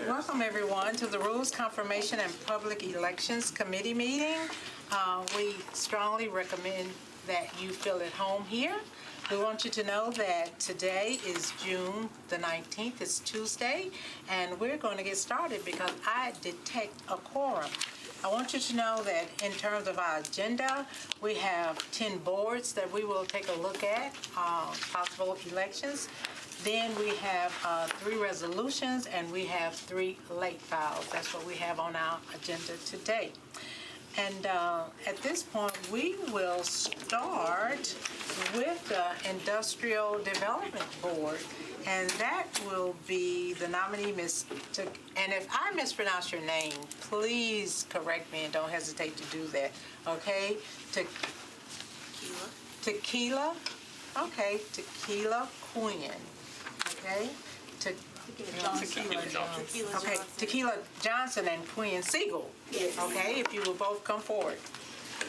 Welcome, everyone, to the Rules, Confirmation, and Public Elections Committee meeting. We strongly recommend that you feel at home here. We want you to know that today is June the 19th. It's Tuesday, and we're going to get started because I detect a quorum. I want you to know that in terms of our agenda, we have 10 boards that we will take a look at, possible elections. Then we have 3 resolutions, and we have 3 late files. That's what we have on our agenda today. And at this point, we will start with the Industrial Development Board, and that will be the nominee, and if I mispronounce your name, please correct me and don't hesitate to do that, okay? Tequila? Okay, Tequila Quinn, okay? Tequila Johnson and Quinn Siegel. Yes. Okay, if you will both come forward.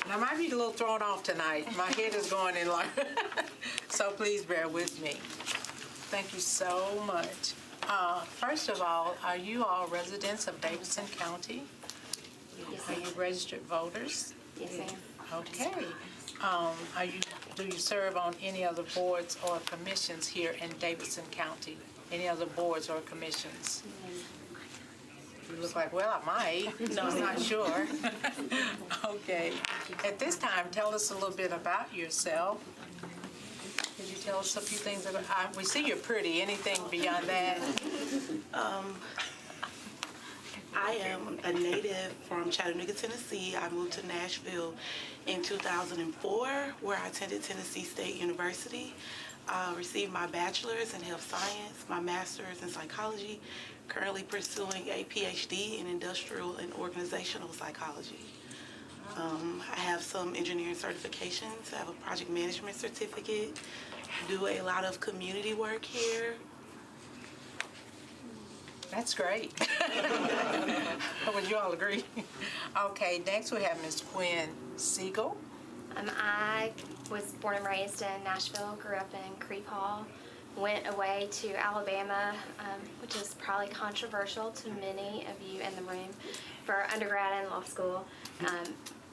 And I might be a little thrown off tonight. My head is going in like, so please bear with me. Thank you so much. First of all, are you all residents of Davidson County? Yes. Are you registered voters? Yes, ma'am. Okay. Do you serve on any other boards or commissions here in Davidson County? Any other boards or commissions? You look like, well, I might. No, I'm not sure. Okay. At this time, tell us a little bit about yourself. Could you tell us a few things about, we see you're pretty. Anything beyond that? I am a native from Chattanooga, Tennessee. I moved to Nashville in 2004, where I attended Tennessee State University. Received my bachelor's in health science, my master's in psychology, currently pursuing a PhD in industrial and organizational psychology. I have some engineering certifications. I have a project management certificate, do a lot of community work here. That's great. Would you all agree? Okay, next we have Ms. Quinn Siegel. I was born and raised in Nashville, grew up in Creep Hall, went away to Alabama, which is probably controversial to many of you in the room, for undergrad and law school.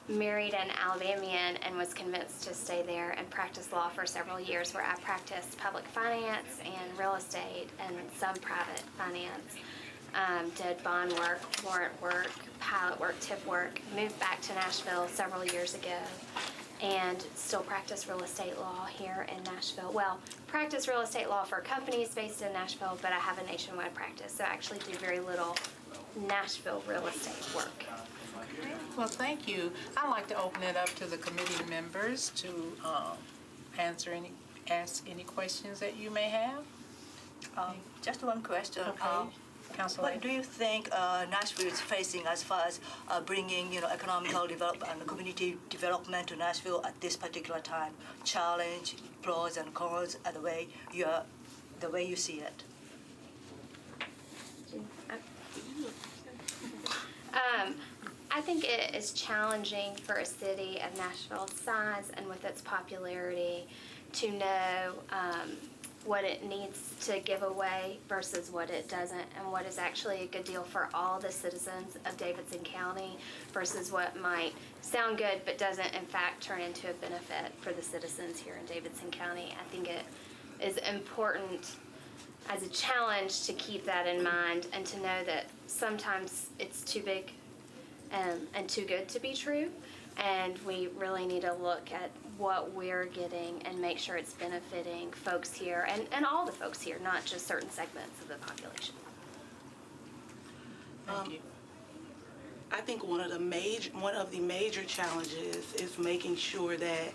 Married an Alabamian and was convinced to stay there and practice law for several years, where I practiced public finance and real estate and some private finance. Did bond work, warrant work, pilot work, TIF work. Moved back to Nashville several years ago and still practice real estate law here in Nashville. Well, practice real estate law for companies based in Nashville, but I have a nationwide practice, so I actually do very little Nashville real estate work. Well, thank you. I'd like to open it up to the committee members to ask any questions that you may have. Just one question. Okay. Councilor. What do you think Nashville is facing as far as bringing, economical development and community development to Nashville at this particular time? Challenge, pros and cons, and the way you see it. I think it is challenging for a city of Nashville's size and with its popularity to know what it needs to give away versus what it doesn't, and what is actually a good deal for all the citizens of Davidson County versus what might sound good but doesn't in fact turn into a benefit for the citizens here in Davidson County. I think it is important as a challenge to keep that in mind and to know that sometimes it's too big and too good to be true, and we really need to look at what we're getting and make sure it's benefiting folks here and all the folks here, not just certain segments of the population. Thank you. I think one of the major challenges is making sure that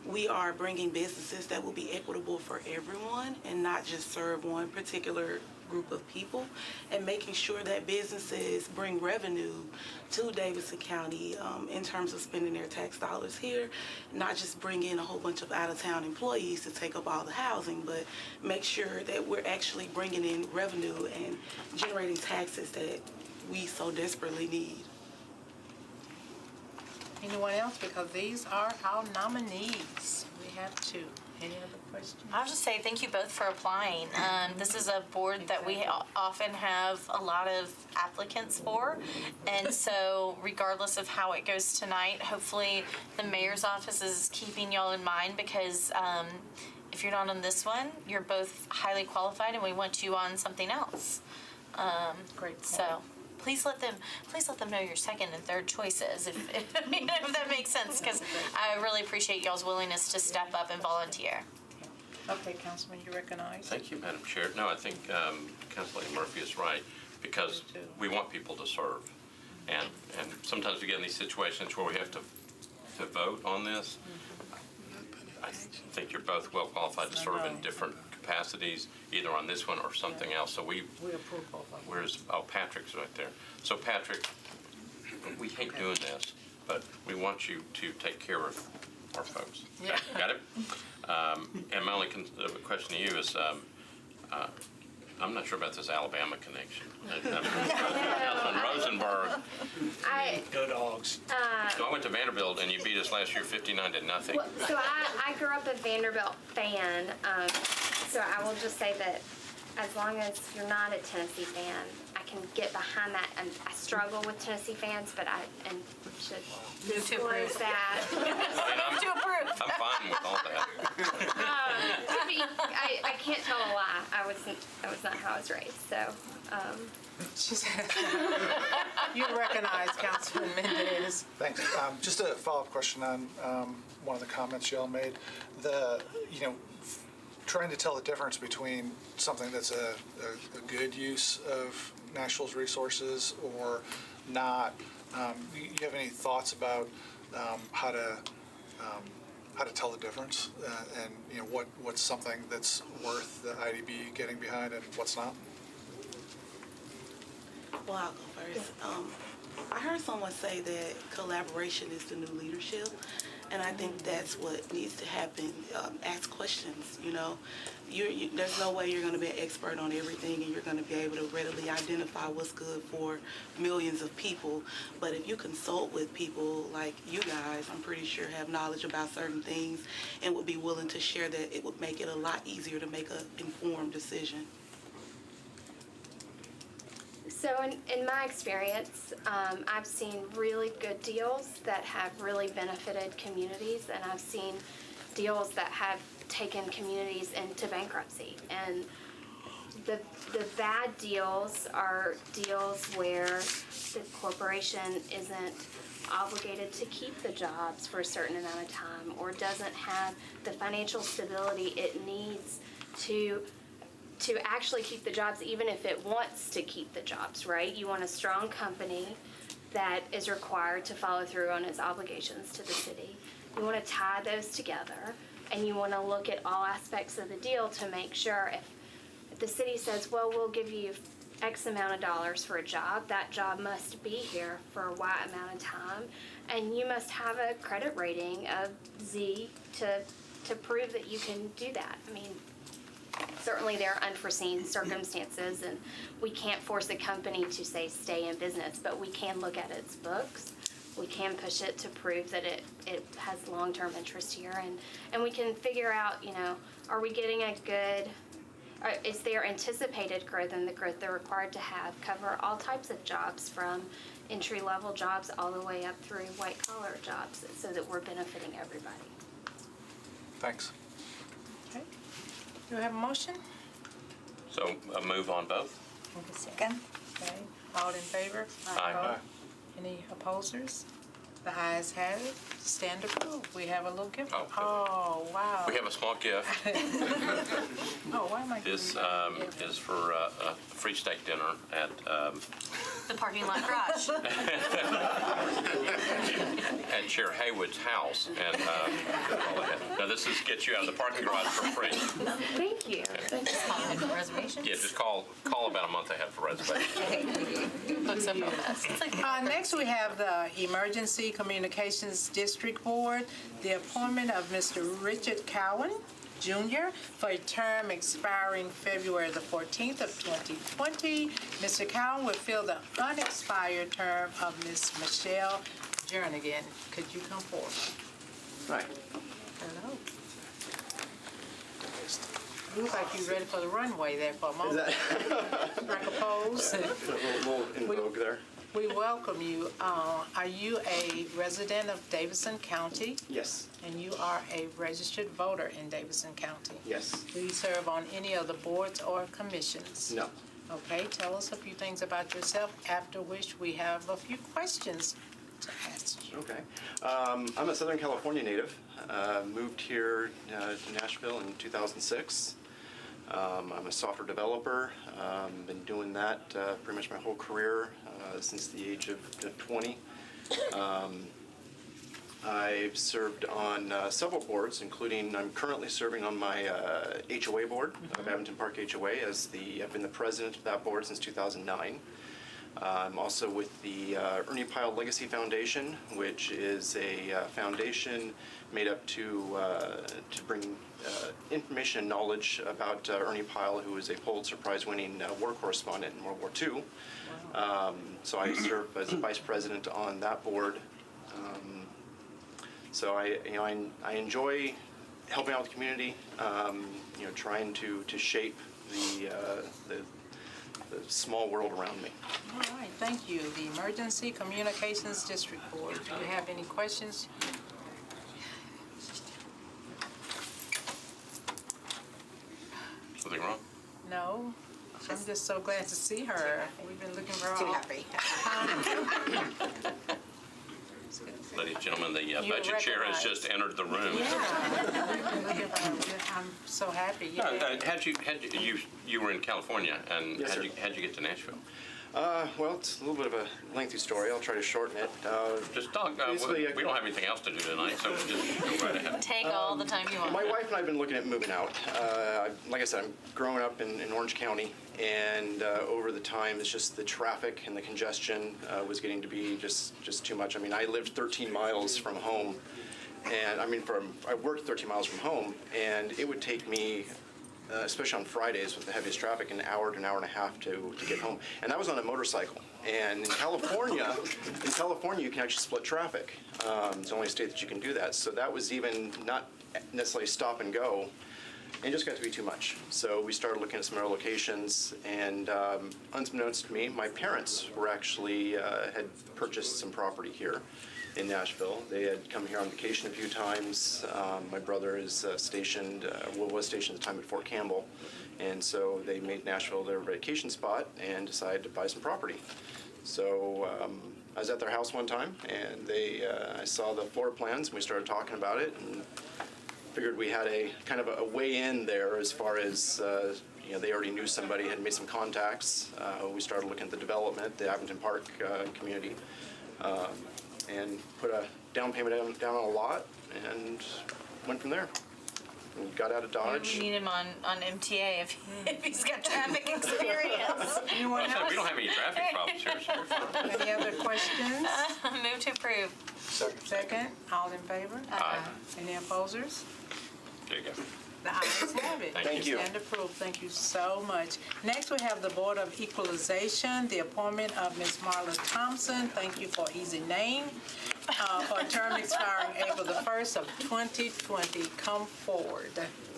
we are bringing businesses that will be equitable for everyone and not just serve one particular group of people, and making sure that businesses bring revenue to Davidson County in terms of spending their tax dollars here, not just bring in a whole bunch of out-of-town employees to take up all the housing, but make sure that we're actually bringing in revenue and generating taxes that we so desperately need. Anyone else? Because these are our nominees. We have 2. Any other questions? I'll just say thank you both for applying. This is a board that we often have a lot of applicants for. And so regardless of how it goes tonight, hopefully the mayor's office is keeping y'all in mind because if you're not on this one, you're both highly qualified and we want you on something else. Great point. So please let them know your second and third choices if that makes sense, because I really appreciate y'all's willingness to step up and volunteer. Okay, Councilman, you recognize? Thank you, Madam Chair. No, I think Councilman Murphy is right, because Me too. we want people to serve. And sometimes we get in these situations where we have to vote on this. I think you're both well qualified to serve in different capacities, either on this one or something else. So We approve both of them. where's, Patrick's right there. So Patrick, we hate doing this, but we want you to take care of our folks. Yeah. Got it? And my only question to you is, I'm not sure about this Alabama connection. Councilman Rosenberg, Go Dogs. so I went to Vanderbilt and you beat us last year 59-0. Well, so I grew up a Vanderbilt fan, so I will just say that as long as you're not a Tennessee fan, I can get behind that. And I struggle with Tennessee fans, but I should disclose that. I'm fine with all that. I can't tell a lie. That was not how I was raised. So. You recognize Councilman Mendez. Thanks. Just a follow-up question on one of the comments y'all made. Trying to tell the difference between something that's a good use of Nashville's resources or not. You have any thoughts about how to tell the difference and what's something that's worth the IDB getting behind and what's not? Well, I'll go first. I heard someone say that collaboration is the new leadership, and I think that's what needs to happen. Ask questions, There's no way you're going to be an expert on everything and you're going to be able to readily identify what's good for millions of people. But if you consult with people like you guys, I'm pretty sure have knowledge about certain things and would be willing to share that, it would make it a lot easier to make an informed decision. So in my experience, I've seen really good deals that have really benefited communities, and I've seen deals that have taken communities into bankruptcy. And the bad deals are deals where the corporation isn't obligated to keep the jobs for a certain amount of time or doesn't have the financial stability it needs to actually keep the jobs, even if it wants to keep the jobs, right? You want a strong company that is required to follow through on its obligations to the city. You want to tie those together, and you want to look at all aspects of the deal to make sure if the city says, well, we'll give you X amount of dollars for a job, that job must be here for a Y amount of time, and you must have a credit rating of Z to prove that you can do that. I mean, certainly there are unforeseen circumstances, and we can't force a company to say stay in business, but we can look at its books. We can push it to prove that it has long-term interest here, and we can figure out, are we getting a good, is there anticipated growth and the growth they're required to have cover all types of jobs from entry-level jobs all the way up through white-collar jobs so that we're benefiting everybody. Thanks. Okay. Do we have a motion? So a move on both? Second. Okay. All in favor? Aye. Any opposers? The ayes have it. Stand approved. We have a little gift. Oh, Oh, wow. We have a small gift. Oh, why am I This giving you that? is for a free steak dinner at The parking lot garage. at Chair Haywood's house. And now this gets you out of the parking garage for free. Thank you. Reservations? Yeah, just call about a month ahead for reservations. Books up real fast. Next, we have the Emergency Communications District Board, the appointment of Mr. Richard Cowan, Jr., for a term expiring February the 14th of 2020. Mr. Cowan will fill the unexpired term of Ms. Michelle Jernigan. Could you come forward? Right. Hello. You look like you're ready for the runway there for a moment. Like a pose. A little in vogue there. We welcome you. Are you a resident of Davidson County? Yes. And you are a registered voter in Davidson County? Yes. Do you serve on any of the boards or commissions? No. Okay, tell us a few things about yourself, after which we have a few questions to ask you. Okay. I'm a Southern California native. Moved here to Nashville in 2006. I'm a software developer. Been doing that pretty much my whole career since the age of 20. I've served on several boards, including I'm currently serving on my HOA board of Abington Park HOA I've been the president of that board since 2009. I'm also with the Ernie Pyle Legacy Foundation, which is a foundation made up to bring information and knowledge about Ernie Pyle, who was a Pulitzer Prize-winning war correspondent in World War II. So I serve as vice president on that board. So I enjoy helping out the community, trying to shape the small world around me. All right, thank you. The Emergency Communications District Board, do you have any questions? Something wrong? No? I'm just so glad to see her. We've been looking for her. Too all- happy. Ladies and gentlemen, the You're budget chair has recognized. just entered the room. Yeah. We've been looking for her. I'm so happy. No, Yeah. you were in California, and Yes, sir. how'd you get to Nashville? Well, it's a little bit of a lengthy story. I'll try to shorten it. Just talk. Basically, We don't have anything else to do tonight, so just go right ahead. Take all the time you want. My wife and I have been looking at moving out. Like I said, I'm growing up in Orange County, and over the time, it's just the traffic and the congestion was getting to be just too much. I mean, I lived 13 miles from home, and I worked 13 miles from home, and it would take me, especially on Fridays with the heaviest traffic, an hour to an hour and a half to get home. And I was on a motorcycle. And in California, you can actually split traffic. It's the only state that you can do that. So that was even not necessarily stop and go. And it just got to be too much. So we started looking at some other locations, and unbeknownst to me, my parents were actually had purchased some property here in Nashville. They had come here on vacation a few times. My brother is stationed, was stationed at the time at Fort Campbell, and so they made Nashville their vacation spot and decided to buy some property. So I was at their house one time, and I saw the floor plans, and we started talking about it, and figured we had a kind of a way in there as far as they already knew somebody, had made some contacts. We started looking at the development, the Abington Park community, and put a down payment down on a lot and went from there. And got out of Dodge. We need him on MTA if he's got traffic experience. Anyone So we don't else? have any traffic problems here, so we're fine. Any other questions? Move to approve. Second, all in favor? Aye. Any opposers? There you go. The ayes have it. Thank you. Stand approved. Thank you so much. Next, we have the Board of Equalization, the appointment of Ms. Marla Thompson. Thank you for easy name. For a term expiring April the 1st of 2020. Come forward.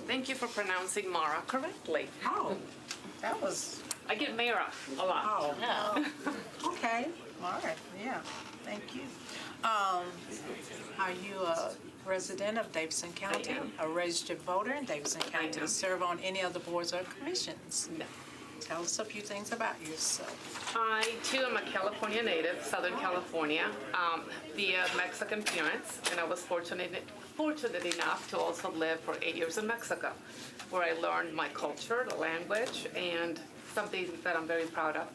Thank you for pronouncing Mara correctly. Oh, that was, I get Mara a lot. oh, No. okay. All right, yeah. Thank you. Are you a resident of Davidson County? am. A registered voter in Davidson County? am. Serve on any other boards or commissions? No. Tell us a few things about yourself. I too am a California native, Southern California, via Mexican parents, and I was fortunate enough to also live for 8 years in Mexico, where I learned my culture, the language, and something that I'm very proud of.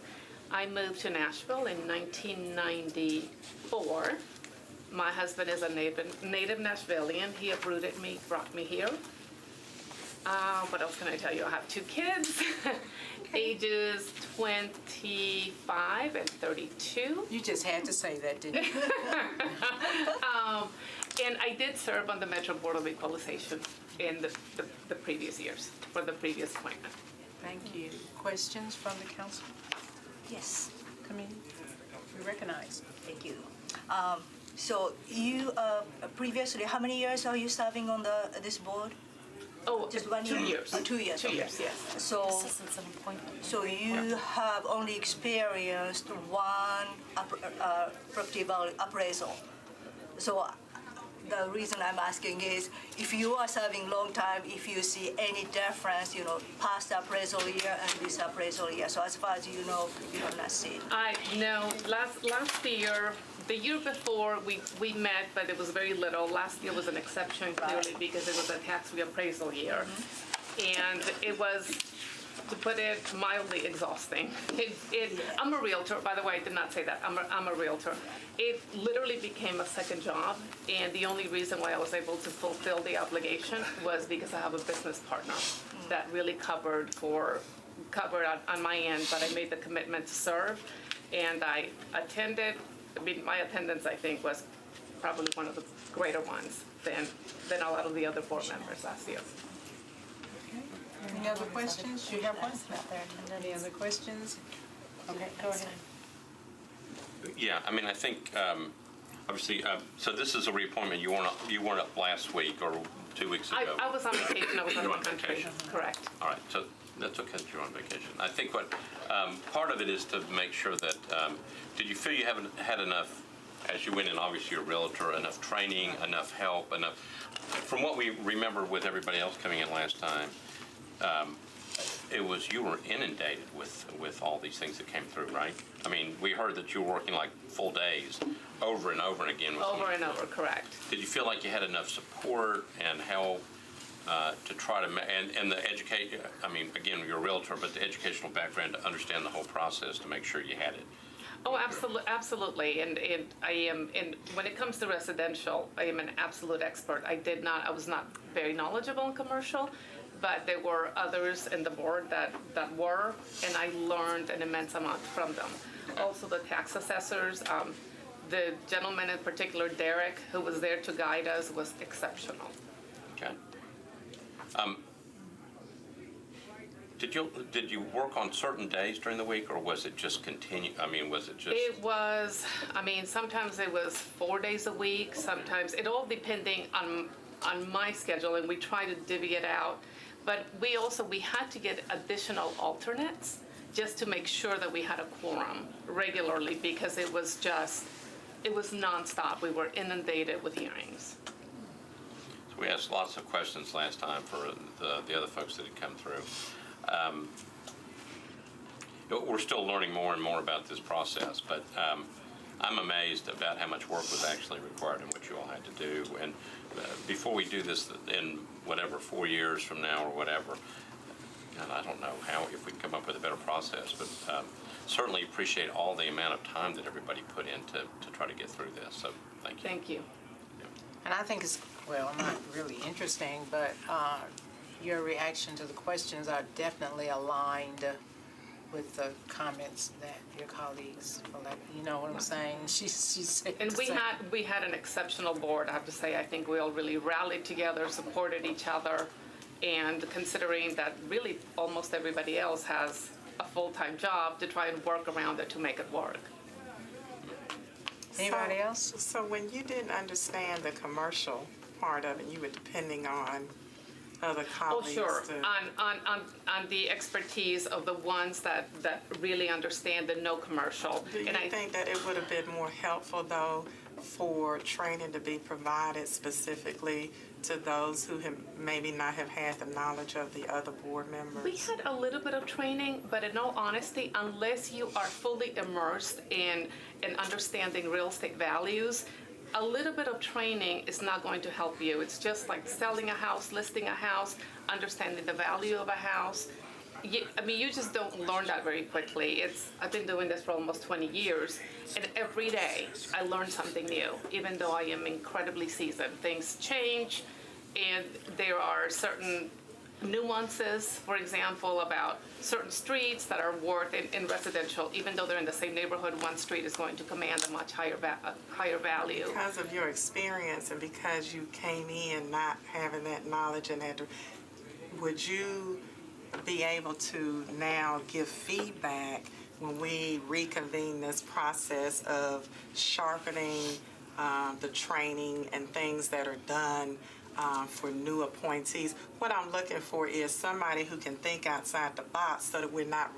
I moved to Nashville in 1994. My husband is a native Nashvillian. He uprooted me, brought me here. What else can I tell you? I have 2 kids, ages 25 and 32. You just had to say that, didn't you? And I did serve on the Metro Board of Equalization in the previous years, for the previous appointment. Thank you. Questions from the council Yes, committee? We recognize. thank you. So you previously, how many years are you serving on this board? Oh, Just 1 2 year? years. 2 years. 2 okay. years, yes. So, This isn't an appointment. so you have only experienced one property value appraisal. So the reason I'm asking is, if you are serving long time, if you see any difference, past appraisal year and this appraisal year. So as far as you know, you have not seen. I know. Last year, the year before, we met, but it was very little. Last year was an exception, clearly, because it was a tax reappraisal year. And it was, to put it mildly, exhausting. I'm a realtor, by the way, I did not say that. I'm a realtor. It literally became a second job, and the only reason why I was able to fulfill the obligation was because I have a business partner that really covered on my end, but I made the commitment to serve, and I attended. I mean, my attendance, I think, was probably one of the greater ones than a lot of the other board members last year. Any other questions? You have one? Any other questions? Okay, go ahead. Yeah, I mean, I think, obviously, so this is a reappointment. You weren't up last week or 2 weeks ago. I was on vacation. I was You on were on country. vacation. Correct. All right, so that's okay that you're on vacation. I think what, part of it is to make sure that, did you feel you haven't had enough, as you went in, obviously you're a realtor, enough training, enough help, enough, from what we remember with everybody else coming in last time, you were inundated with all these things that came through, right? I mean, we heard that you were working like full days over and over again. Over and over, correct. Did you feel like you had enough support and help to try to, and the educate, I mean, again, you're a realtor, but the educational background to understand the whole process to make sure you had it? Oh, absolutely. And I am, and when it comes to residential, I am an absolute expert. I was not very knowledgeable in commercial, but there were others in the board that were, and I learned an immense amount from them. Also, the tax assessors, the gentleman in particular, Derek, who was there to guide us, was exceptional. Okay. Did you work on certain days during the week, or was it just continue? I mean, was it just? It was. I mean, sometimes it was 4 days a week. Sometimes it all depending on my schedule, and we try to divvy it out. But we had to get additional alternates just to make sure that we had a quorum regularly, because it was nonstop. We were inundated with hearings. So we asked lots of questions last time for the other folks that had come through. We're still learning more and more about this process, but I'm amazed about how much work was actually required and what you all had to do. And before we do this in whatever, 4 years from now or whatever, and I don't know if we can come up with a better process, but certainly appreciate all the amount of time that everybody put in to try to get through this. So thank you. Thank you. And I think it's, well, not really interesting, but your reaction to the questions are definitely aligned with the comments that your colleagues, you know what I'm saying? She said. And we had an exceptional board, I have to say. I think we all really rallied together, supported each other, and considering that really almost everybody else has a full-time job, to try and work around it to make it work. Anybody else? So when you didn't understand the commercial part of it, you were depending on other Oh, colleagues? sure. On the expertise of the ones that really understand the no commercial. Do you think that it would have been more helpful, though, for training to be provided specifically to those who maybe not have had the knowledge of the other board members? We had a little bit of training, but in all honesty, unless you are fully immersed in understanding real estate values, a little bit of training is not going to help you. It's just like selling a house, listing a house, understanding the value of a house. You just don't learn that very quickly. I've been doing this for almost 20 years, and every day I learn something new, even though I am incredibly seasoned. Things change, and there are certain nuances, for example, about certain streets that are worth in residential, even though they're in the same neighborhood, one street is going to command a much higher value. Because of your experience and because you came in not having that knowledge, would you be able to now give feedback when we reconvene this process of sharpening the training and things that are done for new appointees. What I'm looking for is somebody who can think outside the box so that we're not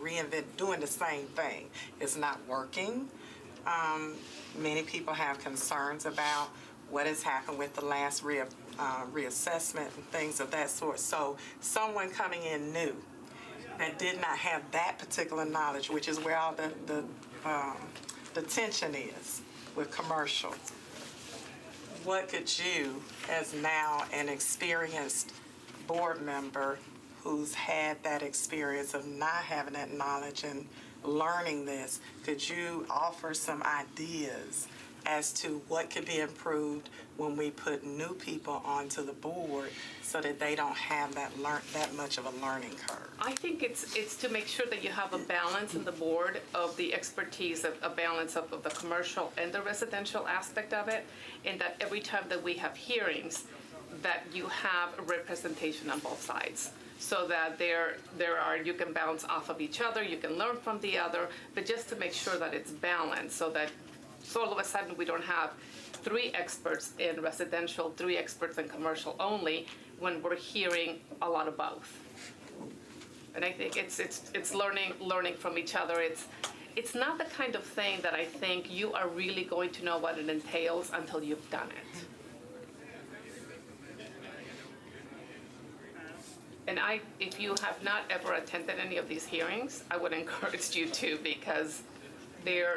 doing the same thing. It's not working. Many people have concerns about what has happened with the last reassessment and things of that sort. So someone coming in new that did not have that particular knowledge, which is where all the tension is with commercial. What could you, as now an experienced board member who's had that experience of not having that knowledge and learning this, could you offer some ideas as to what could be improved when we put new people onto the board so that they don't have that much of a learning curve? I think it's to make sure that you have a balance in the board of the expertise, a balance of the commercial and the residential aspect of it, and that every time that we have hearings, that you have a representation on both sides. So that you can bounce off of each other, you can learn from the other, but just to make sure that it's balanced so all of a sudden we don't have 3 experts in residential, 3 experts in commercial only, when we're hearing a lot of both. And I think it's learning from each other. It's not the kind of thing that I think you are really going to know what it entails until you've done it. And if you have not ever attended any of these hearings, I would encourage you to, because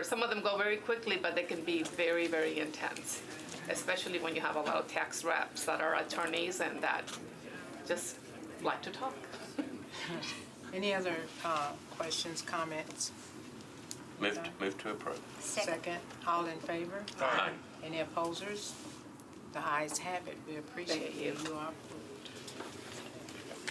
some of them go very quickly, but they can be very, very intense, especially when you have a lot of tax reps that are attorneys and that just like to talk. Any other questions, comments? Move to approve. Second. All in favor? Aye. Any opposers? The ayes have it. We appreciate Thank you. that you are approved.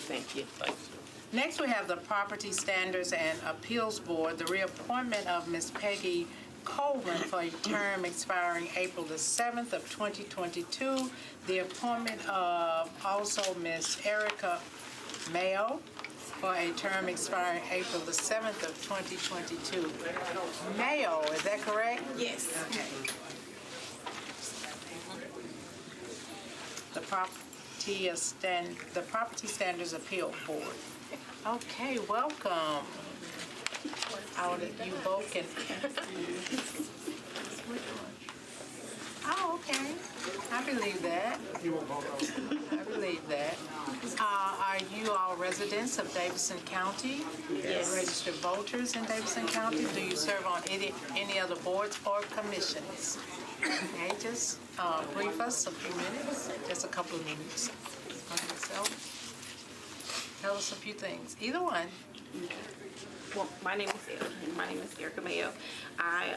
Thank you. Thanks. Next, we have the Property Standards and Appeals Board, the reappointment of Ms. Peggy Coleman for a term expiring April the 7th of 2022. The appointment of also Ms. Erica Mayo for a term expiring April the 7th of 2022. Mayo, is that correct? Yes. Okay. The Property Standards Appeal Board. Okay, welcome. You both can. Oh, okay. I believe that. I believe that. Are you all residents of Davidson County? Yes. Registered voters in Davidson County? Do you serve on any other boards or commissions? Okay, just brief us a few minutes, just a couple of minutes on yourself. Tell us a few things. Either one. Well, my name is Erica Mayo. I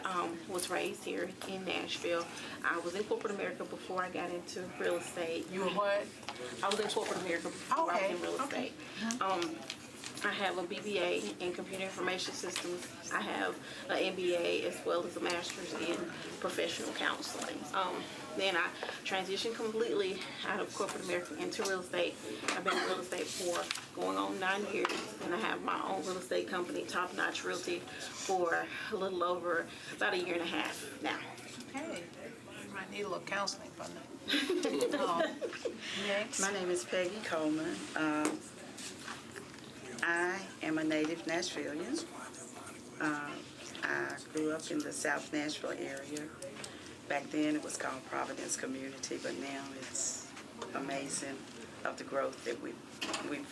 was raised here in Nashville. I was in corporate America before I got into real estate. You were what? I was in corporate America before I was in real estate. I have a BBA in computer information systems. I have an MBA as well as a master's in professional counseling. Then I transitioned completely out of corporate America into real estate. I've been in real estate for going on 9 years, and I have my own real estate company, Top Notch Realty, for a little over about 1.5 years now. Okay. You might need a little counseling for that. Next. My name is Peggy Coleman. I am a native Nashvilleian. I grew up in the South Nashville area. Back then it was called Providence Community, but now it's amazing of the growth that we've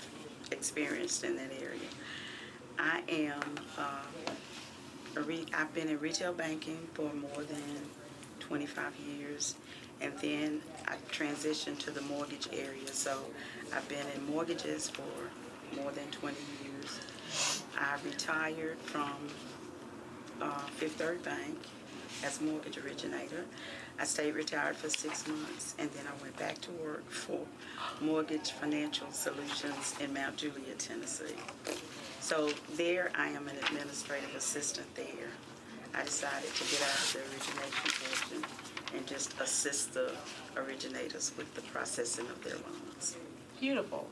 experienced in that area. I am, I've been in retail banking for more than 25 years, and then I transitioned to the mortgage area. So I've been in mortgages for more than 20 years. I retired from Fifth Third Bank as a mortgage originator. I stayed retired for 6 months, and then I went back to work for Mortgage Financial Solutions in Mount Juliet, Tennessee. So there I am an administrative assistant there. I decided to get out of the origination portion and just assist the originators with the processing of their loans. Beautiful.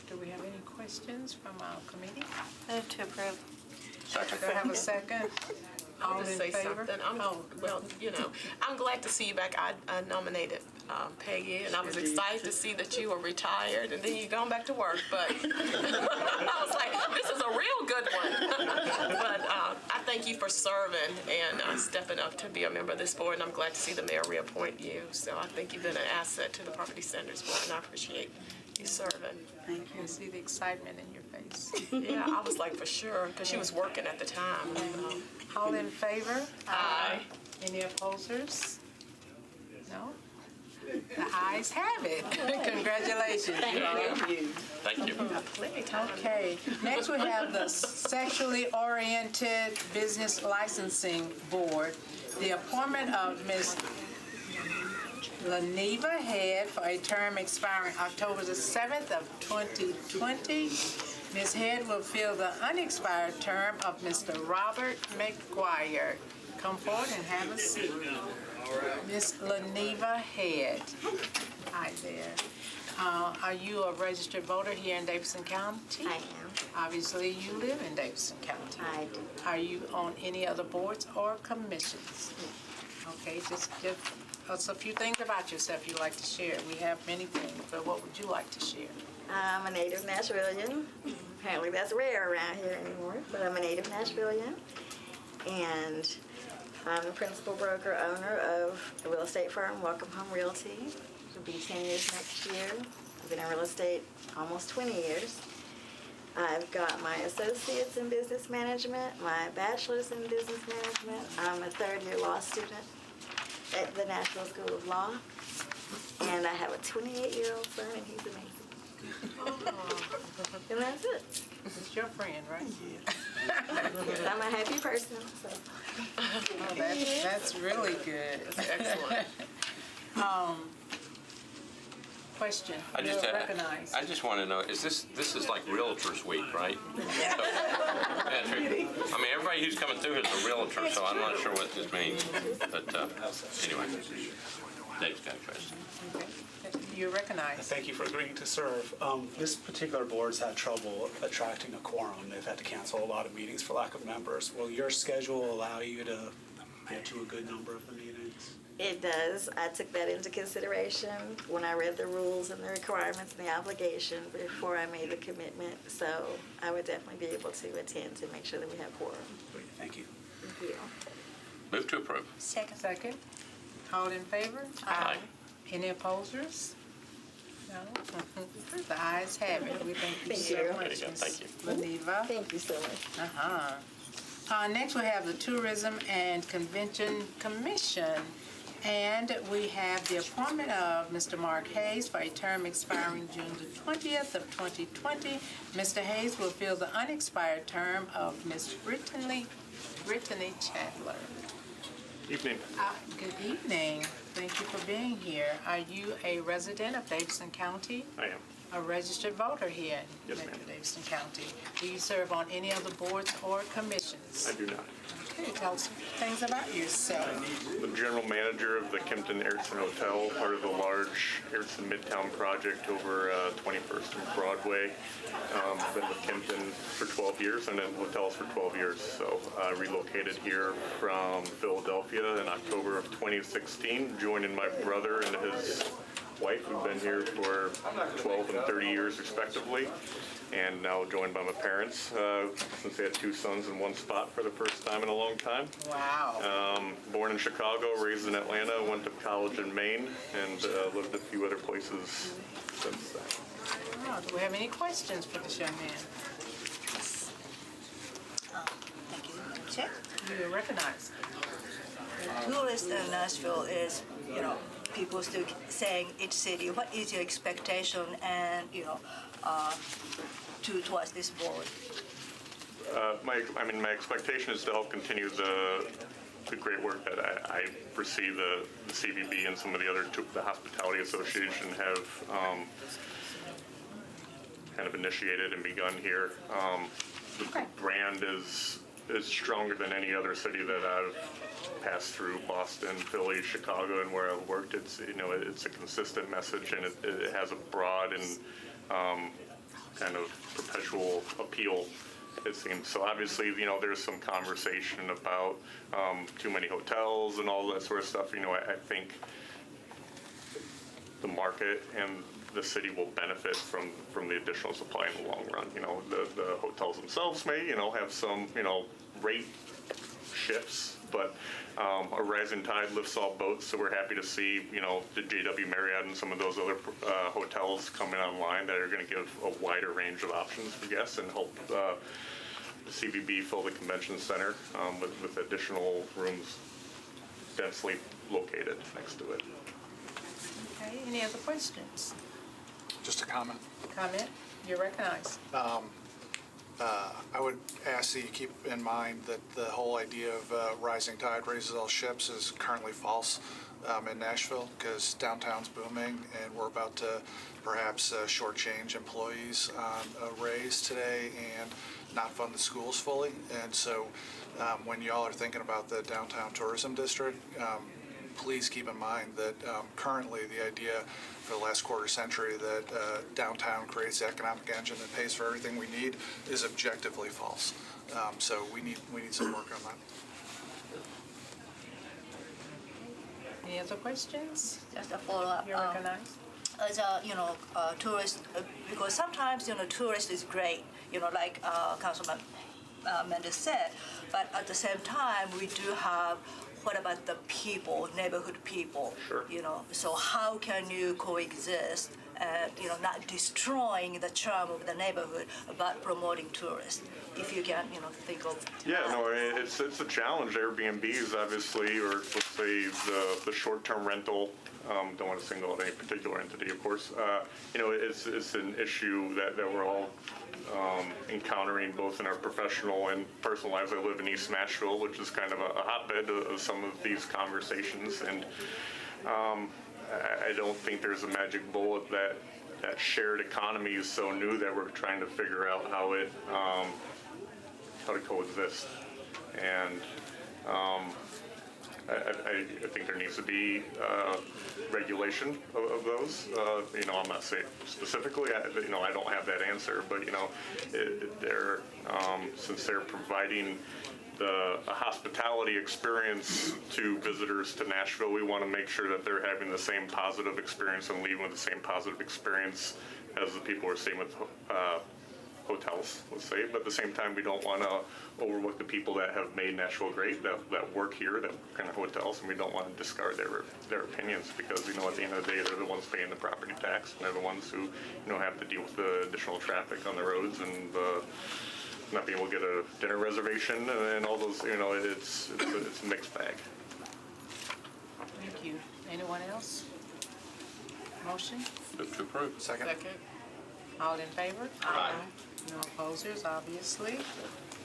Do we have any questions from our committee? Move to approve. Do I have a second? All I'll in just say favor? something. Well, I'm glad to see you back. I nominated Peggy, and I was excited to see that you were retired, and then you're going back to work, but I was like, this is a real good one. But I thank you for serving and stepping up to be a member of this board, and I'm glad to see the mayor reappoint you. So I think you've been an asset to the Property Standards Board, and I appreciate you serving. Thank you. I see the excitement in your face. Yeah, I was like, for sure, because she was working at the time. All in favor? Aye. Any opposers? No? The ayes have it. Congratulations. Thank you. Thank you. Okay, next we have the Sexually Oriented Business Licensing Board. The appointment of Ms. Leneva Head for a term expiring October the 7th of 2020. Ms. Head will fill the unexpired term of Mr. Robert McGuire. Come forward and have a seat. Ms. Leneva Head. Hi there. Are you a registered voter here in Davidson County? I am. Obviously, you live in Davidson County. I do. Are you on any other boards or commissions? Okay, just give us a few things about yourself you'd like to share. We have many things, but what would you like to share? I'm a native Nashvilleian. Apparently that's rare around here anymore, but I'm a native Nashvilleian. And I'm the principal broker owner of the real estate firm, Welcome Home Realty. It'll be 10 years next year. I've been in real estate almost 20 years. I've got my associates in business management, my bachelor's in business management. I'm a third-year law student at the Nashville School of Law. And I have a 28-year-old son, and he's amazing. And that's it. It's your friend, right? I'm a happy person. So. Oh, that's really good. Excellent. Question. I just, You're recognized. I just want to know, this is like Realtors Week, right? Yeah, true. I mean, everybody who's coming through is a realtor, so I'm not sure what this means. But anyway, Dave's got a question. Okay. You're recognized. Thank you for agreeing to serve. This particular board's had trouble attracting a quorum. They've had to cancel a lot of meetings for lack of members. Will your schedule allow you to get to a good number of the meetings? It does. I took that into consideration when I read the rules and the requirements and the obligation before I made the commitment. So I would definitely be able to attend to make sure that we have quorum. Great, thank you. Thank you. Move to approve. Second. All in favor? Aye. Any opposers? No? The ayes have it. We thank you so much, Ms. Leneva. Thank you so much. Next, we have the Tourism and Convention Commission. And we have the appointment of Mr. Mark Hayes for a term expiring June the 20th of 2020. Mr. Hayes will fill the unexpired term of Ms. Brittany Chandler. Evening. Good evening. Thank you for being here. Are you a resident of Davidson County? I am. A registered voter here in Yes, ma'am. Davidson County? Do you serve on any other boards or commissions? I do not. Okay, tell us some things about yourself. The general manager of the Kempton Ayrton Hotel, part of the large Ayrton Midtown project over 21st and Broadway. Been with Kempton for 12 years and in hotels for 12 years. So I relocated here from Philadelphia in October of 2016, joining my brother and his wife, who've been here for 12 and 30 years respectively, and now joined by my parents since they had two sons in one spot for the first time in a long time. Wow. Born in Chicago, raised in Atlanta, went to college in Maine, and lived a few other places since then. Wow. Do we have any questions for this young man? Thank you. Check. You're recognized. Tourist in Nashville is, people still saying each city. What is your expectation and, towards this board? My expectation is to help continue the great work that I perceive the CVB and some of the other, the Hospitality Association have kind of initiated and begun here. The brand is stronger than any other city that I've passed through, Boston, Philly, Chicago, and where I've worked. It's a consistent message, and it has a broad and kind of perpetual appeal, it seems. So obviously, there's some conversation about too many hotels and all that sort of stuff. I think the market and the city will benefit from the additional supply in the long run. You know, the hotels themselves may, you know, have some, you know, rate shifts, but a rising tide lifts all boats, so we're happy to see, you know, the JW Marriott and some of those other hotels coming online that are going to give a wider range of options for guests and help the CVB fill the convention center with additional rooms densely located next to it. Okay, any other questions? Just a comment. Comment? You're recognized. I would ask that you keep in mind that the whole idea of rising tide raises all ships is currently false in Nashville, because downtown's booming and we're about to perhaps shortchange employees on a raise today and not fund the schools fully. And so when y'all are thinking about the downtown tourism district, please keep in mind that currently the idea for the last quarter century that downtown creates the economic engine that pays for everything we need is objectively false. So we need some work on that. Any other questions? Just a follow-up. You're recognized. As a, tourist, because sometimes, tourist is great, like Councilman Mendes said, but at the same time, we do have, what about the people, neighborhood people? Sure. So how can you coexist and, not destroying the charm of the neighborhood, but promoting tourists? If you can, think of Yeah, no, it's a challenge. Airbnbs, obviously, or let's say the short-term rental. Don't want to single out any particular entity, of course. It's an issue that we're all encountering both in our professional and personal lives. I live in East Nashville, which is kind of a hotbed of some of these conversations, and I don't think there's a magic bullet that shared economy is so new that we're trying to figure out how to coexist. And I think there needs to be regulation of those. I'm not saying specifically, I don't have that answer, but, since they're providing a hospitality experience to visitors to Nashville, we want to make sure that they're having the same positive experience and leaving with the same positive experience as the people are seeing with hotels, let's say. But at the same time, we don't want to overlook the people that have made Nashville great, that work here, that kind of hotels, and we don't want to discard their opinions, because at the end of the day, they're the ones paying the property tax, and they're the ones who have to deal with the additional traffic on the roads and not being able to get a dinner reservation and all those. It's a mixed bag. Thank you. Anyone else? Motion? Move to approve. Second. All in favor? Aye. No opposers, obviously.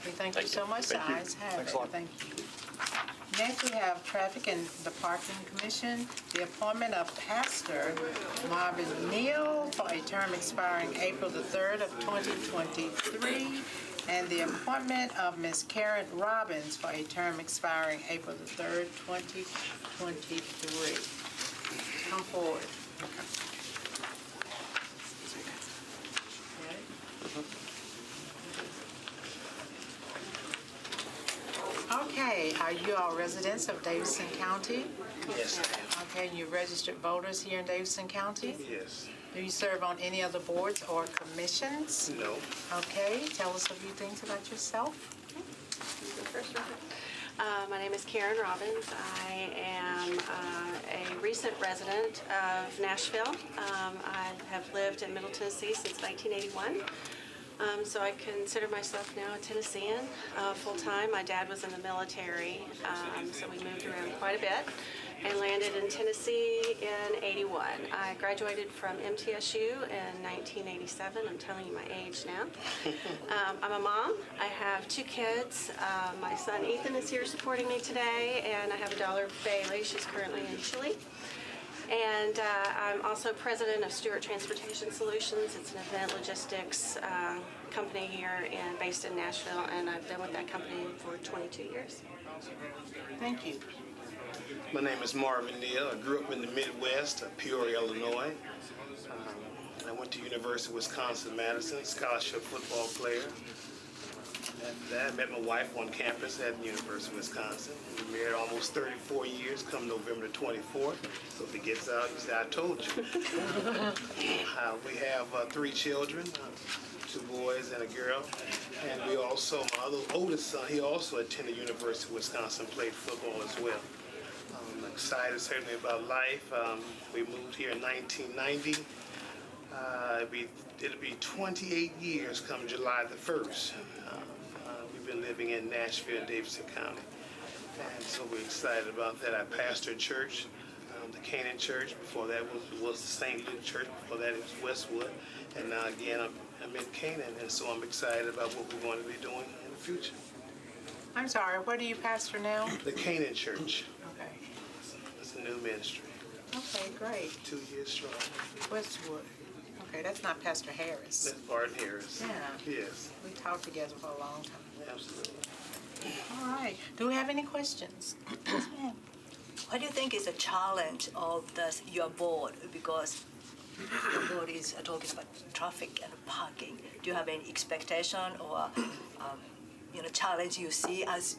We thank you so much. The Thank you. ayes have Thanks it. a lot. Thank you. Next, we have Traffic and the Parking Commission, the appointment of Pastor Marvin Neal for a term expiring April the 3rd of 2023, and the appointment of Ms. Karen Robbins for a term expiring April the 3rd, 2023. Come forward. Okay, are you all residents of Davidson County? Yes, Okay, and you registered voters here in Davidson County? yes. Do you serve on any other boards or commissions? No. Okay, tell us a few things about yourself. My name is Karen Robbins. I am a recent resident of Nashville. I have lived in Middle Tennessee since 1981. So I consider myself now a Tennessean full-time. My dad was in the military, so we moved around quite a bit and landed in Tennessee in '81. I graduated from MTSU in 1987. I'm telling you my age now. I'm a mom. I have 2 kids. My son Ethan is here supporting me today, and I have a daughter, Bailey. She's currently in Chile. And I'm also president of Stewart Transportation Solutions. It's an event logistics company here based in Nashville, and I've been with that company for 22 years. Thank you. My name is Marvin Neal. I grew up in the Midwest, Peoria, Illinois. I went to University of Wisconsin-Madison, scholarship football player. After that, I met my wife on campus at the University of Wisconsin. We were married almost 34 years, come November 24th. So if it gets out, you say, I told you. We have 3 children, 2 boys and a girl. And we also, my oldest son, he also attended University of Wisconsin, played football as well. I'm excited certainly about life. We moved here in 1990. It'll be 28 years come July the 1st. We've been living in Nashville and Davidson County. And so we're excited about that. I pastored church, the Canaan Church. Before that was the St. Luke Church. Before that it was Westwood. And now again, I'm in Canaan. And so I'm excited about what we're going to be doing in the future. I'm sorry, where do you pastor now? The Canaan Church. Okay. It's a new ministry. Okay, great. 2 years strong. Westwood. Okay, that's not Pastor Harris. That's Barton Harris. Yeah. Yes. We talked together for a long time. Absolutely. All right. Do we have any questions? Yes, ma'am. What do you think is a challenge of your board? Because your board is talking about traffic and parking. Do you have any expectation or challenge you see as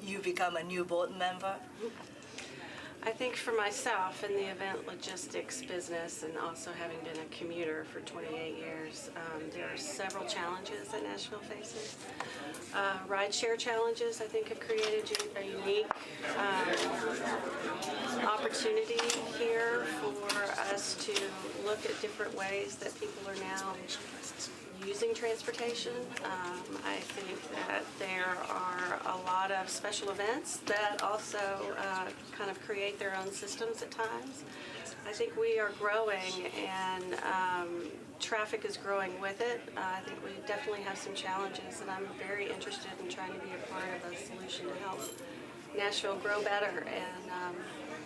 you become a new board member? I think for myself in the event logistics business and also having been a commuter for 28 years, there are several challenges that Nashville faces. Rideshare challenges, I think, have created a unique opportunity here for us to look at different ways that people are now using transportation. I think that there are a lot of special events that also kind of create their own systems at times. I think we are growing and traffic is growing with it. I think we definitely have some challenges, and I'm very interested in trying to be a part of a solution to help Nashville grow better and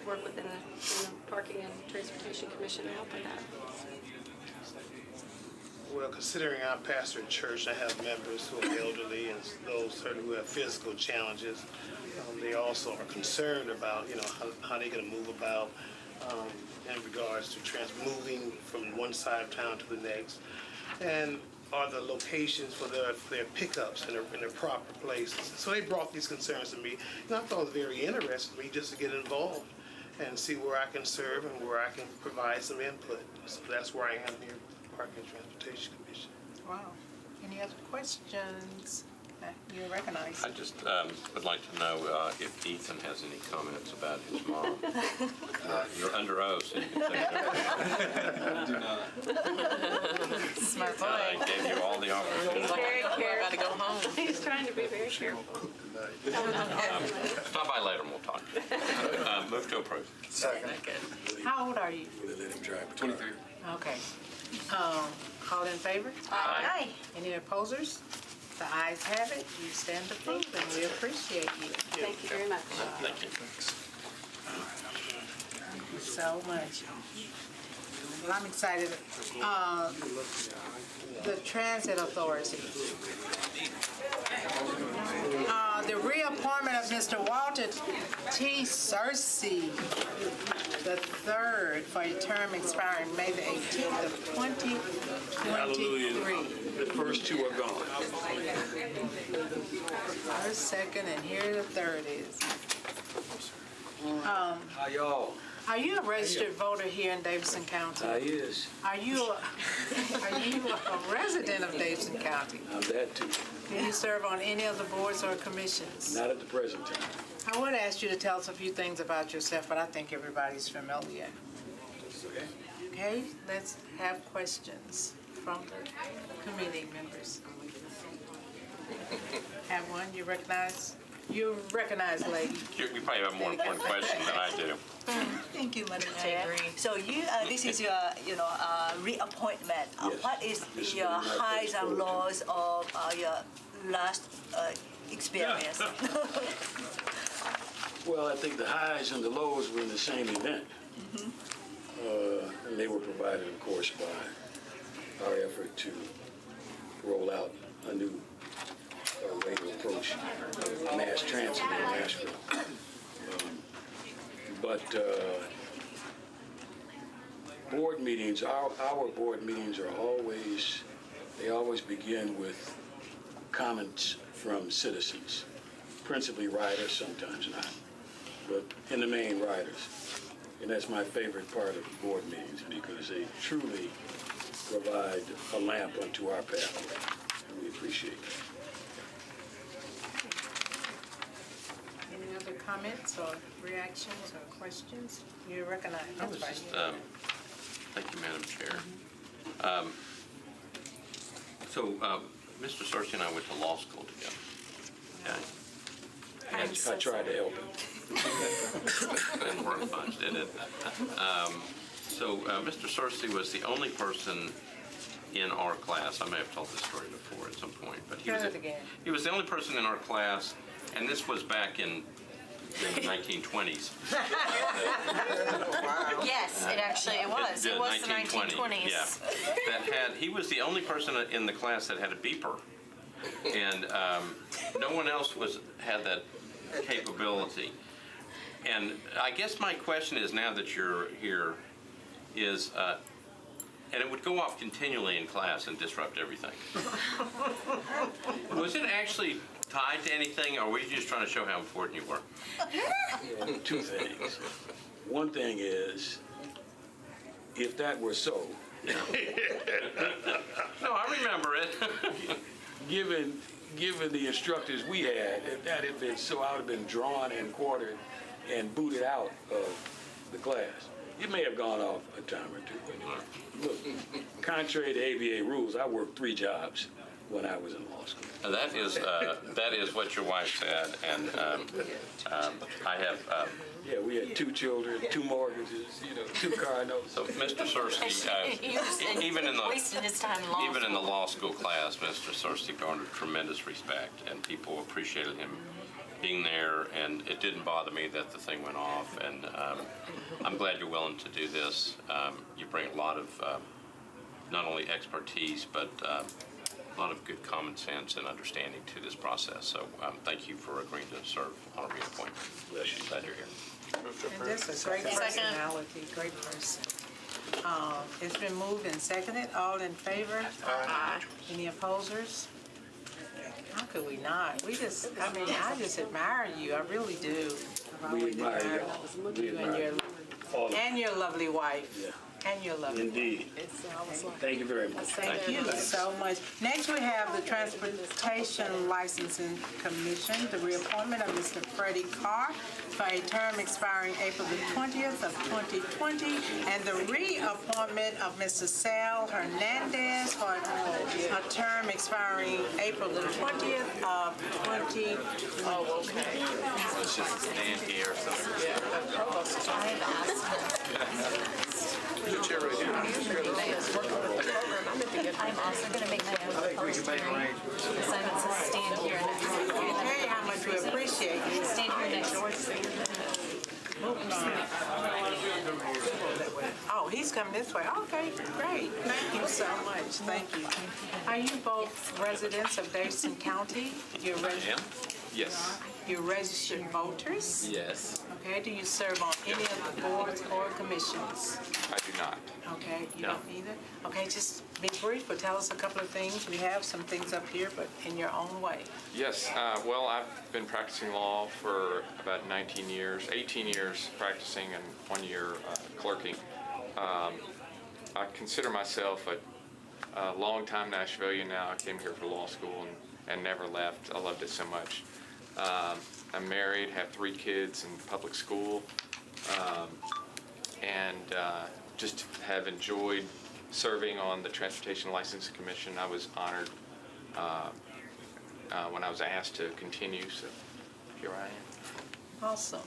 work within the Parking and Transportation Commission to help with that. Well, considering I pastor a church, I have members who are elderly and those certainly who have physical challenges. They also are concerned about, how they're going to move about in regards to moving from one side of town to the next, and are the locations for their pickups in their proper places. So they brought these concerns to me, and I thought it was very interesting to me just to get involved and see where I can serve and where I can provide some input. So that's where I am here. Parking and Transportation Commission. Wow. Any other questions? You're recognized. I just would like to know if Ethan has any comments about his mom. You're under oath, so you can say I do not. Smart boy. I gave you all the opportunity. He's very careful. I gotta go home. He's trying to be very careful. Stop by later and we'll talk. Move to approve. Second. How old are you? Let him drive. 23. Okay. All in favor? Aye. Any opposers? The ayes have it. You stand approved, and we appreciate you. Thank you very much. Thank you. Thank you so much. Well, I'm excited. The Transit Authority. The reappointment of Mr. Walter T. Searcy III for a term expiring May the 18th of 2023. Hallelujah. The first 2 are gone. First, second, and here the third is. How y'all? Are you a registered voter here in Davidson County? I is. Are you a resident of Davidson County? I'm that too. Do you serve on any of the boards or commissions? Not at the present time. I would ask you to tell us a few things about yourself, but I think everybody's familiar. Okay. Okay, let's have questions from the committee members. Have one, you recognize? You recognize, lady. We probably have more than one question than I do. Thank you, Madam Chair. So this is your, reappointment. What is your highs and lows of your last experience? Well, I think the highs and the lows were in the same event. And they were provided, of course, by our effort to roll out a new way to approach mass transit in Nashville. But board meetings, our board meetings are always begin with comments from citizens, principally riders, sometimes not, but in the main riders. And that's my favorite part of board meetings because they truly provide a lamp unto our pathway, and we appreciate that. Any other comments or reactions or questions? You recognize. I was just, thank you, Madam Chair. Mr. Searcy and I went to law school together. Okay. I tried to help him. Didn't work much, did it? Mr. Searcy was the only person in our class, I may have told this story before at some point, but he was the only person in our class, and this was back in the 1920s. Yes, it was. It was the 1920s. Yeah. He was the only person in the class that had a beeper. And no one else had that capability. And I guess my question is, now that you're here, is, and it would go off continually in class and disrupt everything. Was it actually tied to anything, or were you just trying to show how important you were? Yeah, two things. One thing is, if that were so, no, I remember it. given the instructors we had, if that had been so, I would have been drawn and quartered and booted out of the class. It may have gone off a time or two, but look, contrary to ABA rules, I worked 3 jobs when I was in law school. That is what your wife said, and I have. Yeah, we had 2 children, 2 mortgages, 2 car notes. So, Mr. Searcy, even in the law school class, Mr. Searcy garnered tremendous respect, and people appreciated him being there. And it didn't bother me that the thing went off. And I'm glad you're willing to do this. You bring a lot of not only expertise, but a lot of good common sense and understanding to this process. So thank you for agreeing to serve on a reappointment. Glad you're here. And this is a great personality, great person. It's been moved and seconded. All in favor? Aye. Any opposers? How could we not? I just admire you. I really do. We admire you. And your lovely wife. Yeah. And your lovely Indeed. Thank you very much. Thank you so much. Next, we have the Transportation Licensing Commission, the reappointment of Mr. Freddie Carr for a term expiring April the 20th of 2020, and the reappointment of Mr. Sal Hernandez for a term expiring April the 20th of 2020. Oh, okay. Let's just stand here. There's a chair right here. I'm also going to make my own proposed assignments to stand here next to you. Hey, how much we appreciate you. Stand here next to Oh, he's coming this way. Okay, great. Thank you so much. Thank you. Are you both residents of Davidson County? I am. Yes. You're registered voters? Yes. Okay, do you serve on any of the boards or commissions? I do not. Okay, you No. don't either? Okay, just be brief, but tell us a couple of things. We have some things up here, but in your own way. Yes, well, I've been practicing law for about 19 years, 18 years practicing and 1 year clerking. I consider myself a long-time Nashvilleian now. I came here for law school and never left. I loved it so much. I'm married, have 3 kids in public school, and just have enjoyed serving on the Transportation Licensing Commission. I was honored when I was asked to continue, so here I am. Awesome.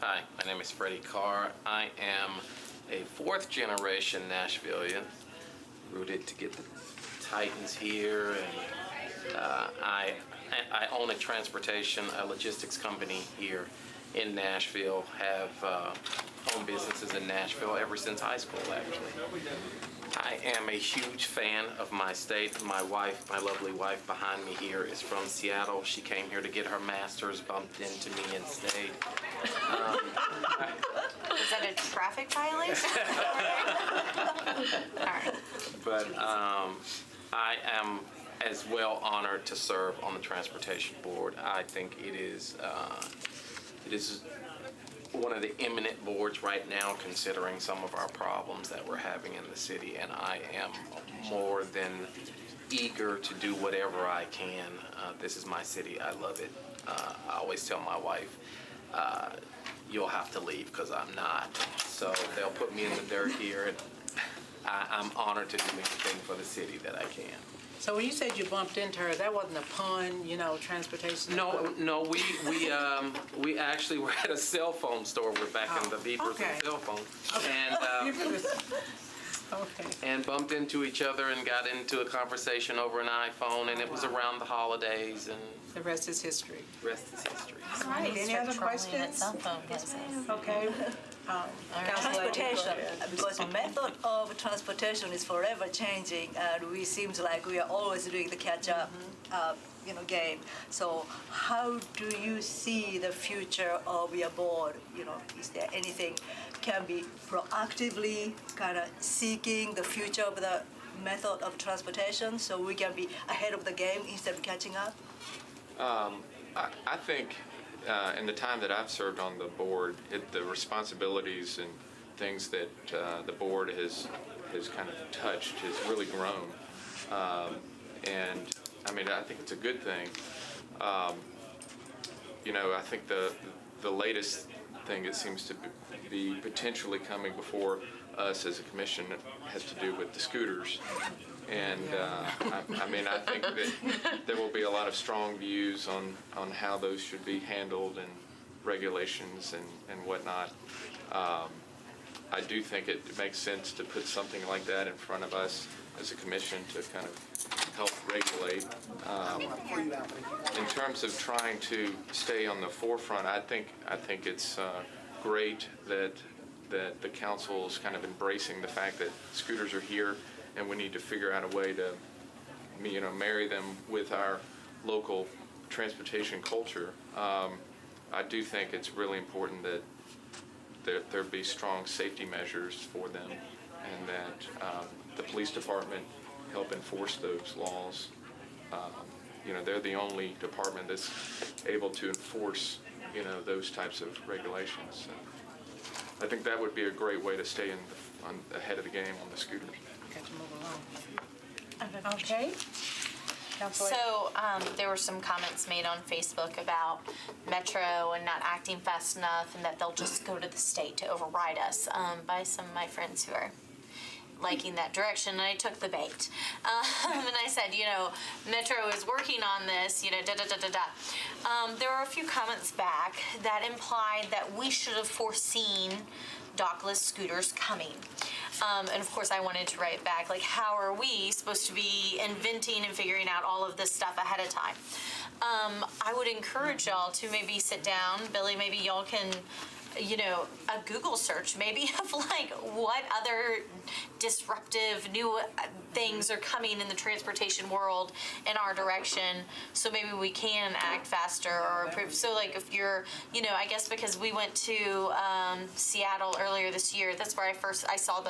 Hi, my name is Freddie Carr. I am a 4th generation Nashvilleian, rooted to get the Titans here, and I own a logistics company here in Nashville, have home businesses in Nashville ever since high school, actually. I am a huge fan of my state. My wife, my lovely wife behind me here, is from Seattle. She came here to get her master's, bumped into me and stayed. Is that a traffic violation? All right. But I am as well honored to serve on the Transportation Board. I think it is one of the eminent boards right now, considering some of our problems that we're having in the city, and I am more than eager to do whatever I can. This is my city. I love it. I always tell my wife, you'll have to leave because I'm not. So they'll put me in the dirt here, and I'm honored to do anything for the city that I can. So when you said you bumped into her, that wasn't a pun, transportation? No, we actually were at a cell phone store. We're back in the beepers and cell phones. And bumped into each other and got into a conversation over an iPhone, and it was around the holidays, and the rest is history. All right, any other questions? Okay. Transportation, because the method of transportation is forever changing, and we seems like we are always doing the catch-up, game. So, how do you see the future of your board? Is there anything can be proactively kind of seeking the future of the method of transportation, so we can be ahead of the game instead of catching up? I think in the time that I've served on the board, the responsibilities and things that the board has kind of touched has really grown. And I think it's a good thing. I think the latest thing that seems to be potentially coming before us as a commission has to do with the scooters. And I think that there will be a lot of strong views on how those should be handled and regulations and whatnot. I do think it makes sense to put something like that in front of us as a commission to kind of help regulate. In terms of trying to stay on the forefront, I think it's great that the council is kind of embracing the fact that scooters are here, and we need to figure out a way to, marry them with our local transportation culture. I do think it's really important that there be strong safety measures for them, and that the police department help enforce those laws. They're the only department that's able to enforce, those types of regulations. So I think that would be a great way to stay ahead of the game on the scooters. Got to move along. Okay. So there were some comments made on Facebook about Metro and not acting fast enough, and that they'll just go to the state to override us by some of my friends who are liking that direction, and I took the bait. And I said, Metro is working on this, There were a few comments back that implied that we should have foreseen dockless scooters coming. And of course I wanted to write back, how are we supposed to be inventing and figuring out all of this stuff ahead of time? I would encourage y'all to maybe sit down. Billy, maybe y'all can, a Google search maybe of what other disruptive new things are coming in the transportation world in our direction, so maybe we can act faster or improve. So if you're, I guess because we went to Seattle earlier this year, that's where I saw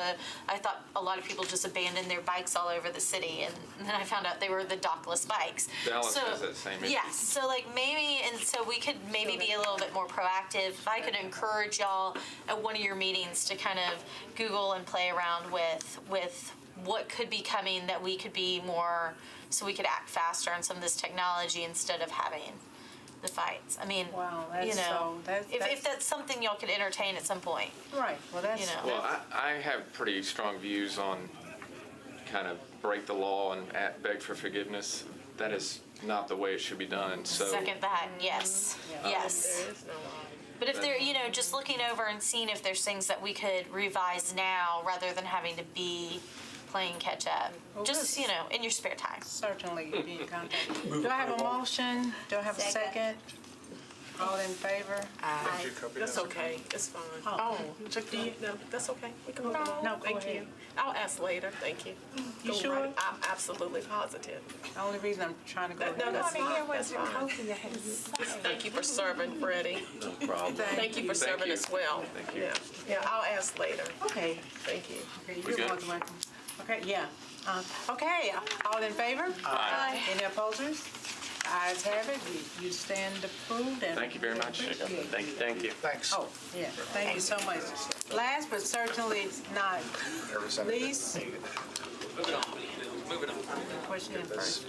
I thought a lot of people just abandoned their bikes all over the city, and then I found out they were the dockless bikes. Dallas has that same issue. Yes, so maybe, and so we could maybe be a little bit more proactive. If I could encourage y'all at one of your meetings to kind of Google and play around with what could be coming, that we could be more, so we could act faster on some of this technology instead of having the fights. Wow, if that's something y'all could entertain at some point. Right. Well, Well, I have pretty strong views on kind of break the law and beg for forgiveness. That is not the way it should be done. So second that, yes, yes. But if they're, just looking over and seeing if there's things that we could revise now rather than having to be playing catch up, just, in your spare time. Certainly be in contact. Do I have a motion? Do I have a second? All in favor? Aye. That's okay. It's fine. Oh. No, that's okay. We can move on. No, go thank ahead. you. I'll ask later. Thank you. You Go sure? right. I'm absolutely positive. The only reason I'm trying to go. No, that's fine. That's fine. fine. Thank you for serving, Freddie. No problem. Thank you for serving as well. Thank you. Yeah, I'll ask later. Okay. Thank you. Okay, We you're good? more than welcome. Okay, yeah. Okay, all in favor? Aye. Any opposers? Ayes have it. You stand approved. And Thank you very much. Thank you. Thanks. Oh, yeah, thank you so much. Last but certainly not least. Question first.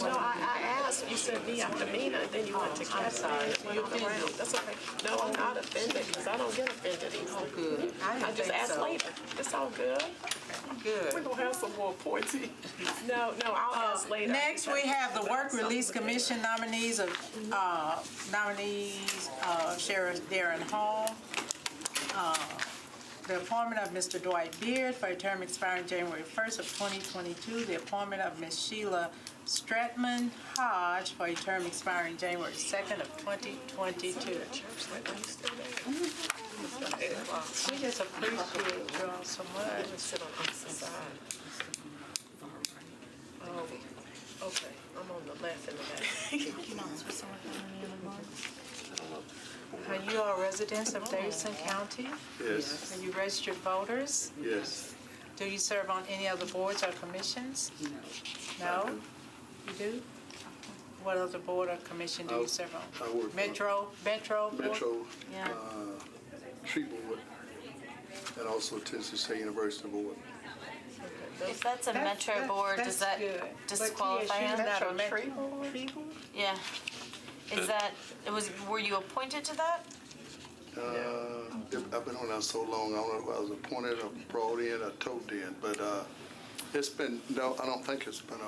No, I asked, you said me after Mina, then you went to Cassie. You offended. That's okay. No, I'm not offended, because I don't get offended easily. Oh, good. I just ask later. It's all good. Good. We're gonna have some more pointy. No, I'll ask later. Next, we have the Work Release Commission nominees of Sheriff Darren Hall. The appointment of Mr. Dwight Beard for a term expiring January 1st of 2022. The appointment of Ms. Sheila Stratman Hodge for a term expiring January 2nd of 2022. We just appreciate you all so much. Sit on the opposite side. Oh, okay. I'm on the left and the back. Are you all residents of Davidson County? Yes. Are you registered voters? Yes. Do you serve on any other boards or commissions? No. You do? What other board or commission do you serve on? I work Metro board? Metro, Yeah. Tree Board, and also Tennessee State University Board. If that's a metro board, does that disqualify him? Tree board? Yeah. Is that, were you appointed to that? I've been on that so long, I don't know if I was appointed or brought in or told in, but it's been, no, I don't think it's been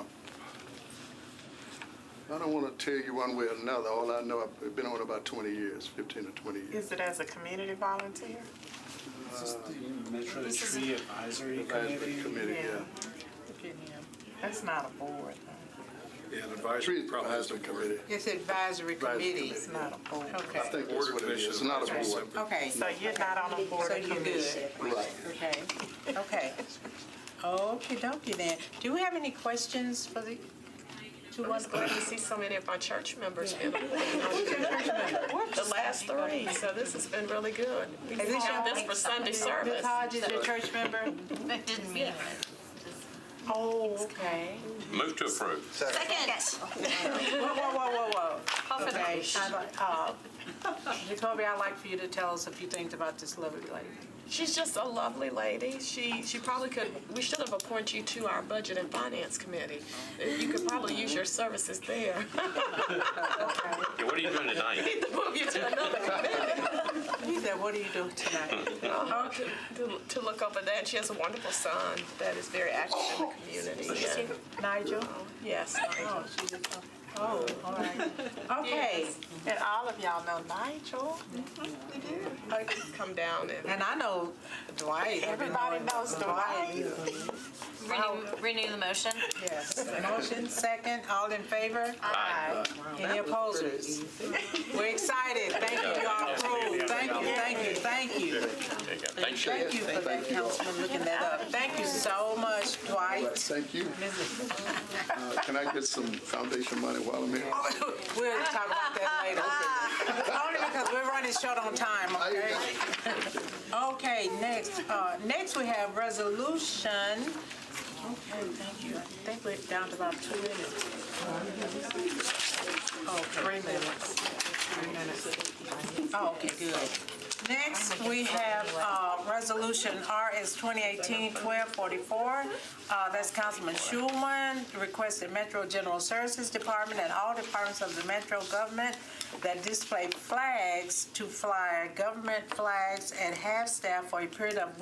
I don't want to tell you one way or another. All I know, I've been on about 20 years, 15 or 20 years. Is it as a community volunteer? Is this the Metro Tree Advisory Committee? Yeah. That's not a board. Yeah, the advisory committee. It's advisory committee. It's not a board. Okay. I think that's what it is. It's not a board. Okay. So you're not on a board So or you're commission? good. Right. Okay. Okay. Okie dokie then. Do we have any questions for the I'm just glad to see so many of my church members been the last 3, so this has been really good. We Is this have your- this for Sunday service. Ms. Hodges, your church member? Didn't mean it. Oh, okay. Move to approve. Whoa. Call for the Okay. motion. Jacoby, I'd like for you to tell us a few things about this lovely lady. She's just a lovely lady. She probably could, we should have appointed you to our Budget and Finance Committee. You could probably use your services there. Yeah, what are you doing tonight? Need to move you to another committee. He said, what are you doing tonight? To look over that. She has a wonderful son that is very active in the community. And, Nigel? yes, Nigel. Oh, all right. Okay. And all of y'all know Nigel. Come down And I know Dwight. Everybody knows Dwight. Renew the motion. Yes. Motion second. All in favor? Aye. Any opposers? We're excited. Thank you. You all approved. Thank you. Thank you for that, Councilman, looking that up. Thank you so much, Dwight. Thank you. Can I get some foundation money while I'm here? We'll talk about that later. Only because we're running short on time, okay? Okay, next we have resolution. Okay, thank you. I think we're down to about 2 minutes. Okay, 3 minutes. Oh, okay, good. Next, we have Resolution RS 2018-1244. That's Councilman Schulman requested Metro General Services Department and all departments of the Metro government that display flags to fly government flags at half-staff for a period of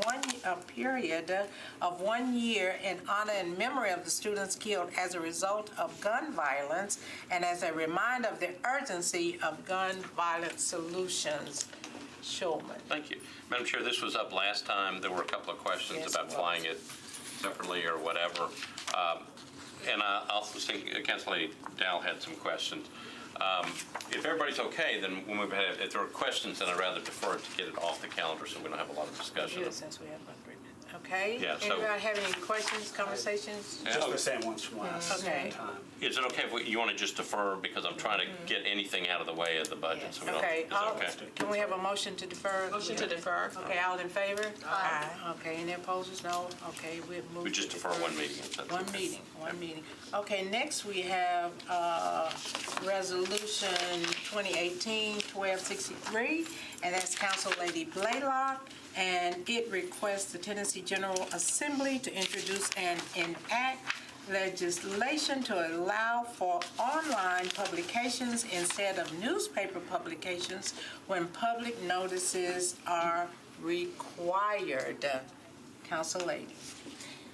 1 year in honor and memory of the students killed as a result of gun violence and as a reminder of the urgency of gun violence solutions. Schulman. Thank you. Madam Chair, this was up last time. There were a couple of questions about flying it separately or whatever. And I also think Councilor Dow had some questions. If everybody's okay, then we'll move ahead. If there are questions, then I'd rather defer it to get it off the calendar so we don't have a lot of discussion. Good, since we have about 3 minutes. Okay? Yeah, so- Anybody have any questions, conversations? Just the same ones from last Okay. time. Is it okay if you want to just defer, because I'm trying to get anything out of the way of the budget, so we don't, Okay, is that okay? can we have a motion to defer? Motion to defer. Okay, all in favor? Aye. Okay, any opposers? No? Okay, we'll move. We just to defer one meeting. if that's One okay. meeting. Okay, next we have Resolution 2018-1263, and that's Council Lady Blaylock, and it requests the Tennessee General Assembly to introduce and enact legislation to allow for online publications instead of newspaper publications when public notices are required. Council Lady.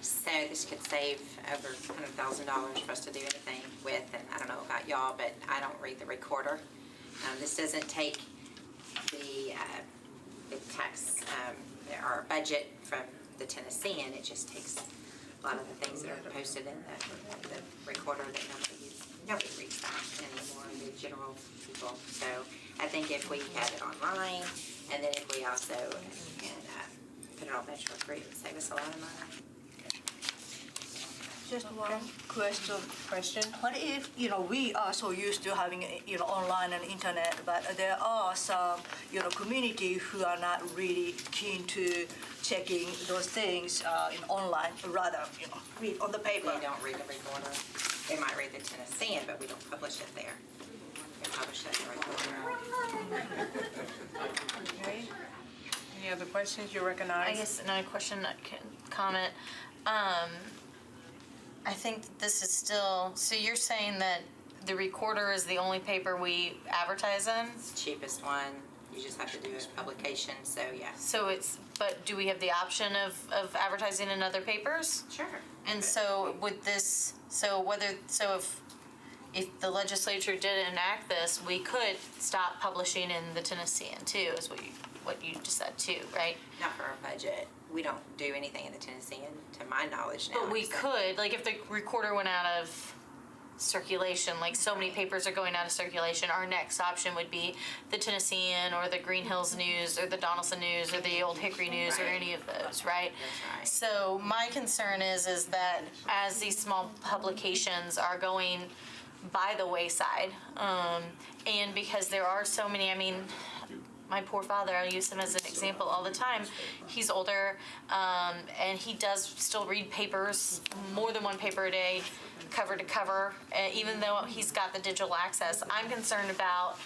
So this could save over $100,000 for us to do anything with, and I don't know about y'all, but I don't read the recorder. This doesn't take the tax, our budget from the Tennessean, it just takes a lot of the things that are posted in the recorder that nobody reads that anymore, the general people. So I think if we had it online, and then if we also can put it on Metro Free, it would save us a lot of money. Just one question. What if, we are so used to having, online and internet, but there are some, community who are not really keen to checking those things in online, rather, read on the paper. They don't read the recorder. They might read the Tennessean, but we don't publish it there. We publish it in the recorder. Okay. Any other questions you recognize? I guess another question, comment. I think that this is still, so you're saying that the recorder is the only paper we advertise in? It's the cheapest one. You just have to do a publication, so yeah. So but do we have the option of advertising in other papers? Sure. And so with this, if the legislature did enact this, we could stop publishing in the Tennessean too, is what you just said too, right? Not for our budget. We don't do anything in the Tennessean, to my knowledge now. But we could, like if the recorder went out of circulation, like so many papers are going out of circulation, our next option would be the Tennessean or the Green Hills News or the Donaldson News or the Old Hickory News or any of those, right? That's right. So my concern is that as these small publications are going by the wayside, and because there are so many, my poor father, I use him as an example all the time. He's older, and he does still read papers, more than one paper a day, cover to cover, even though he's got the digital access. I'm concerned about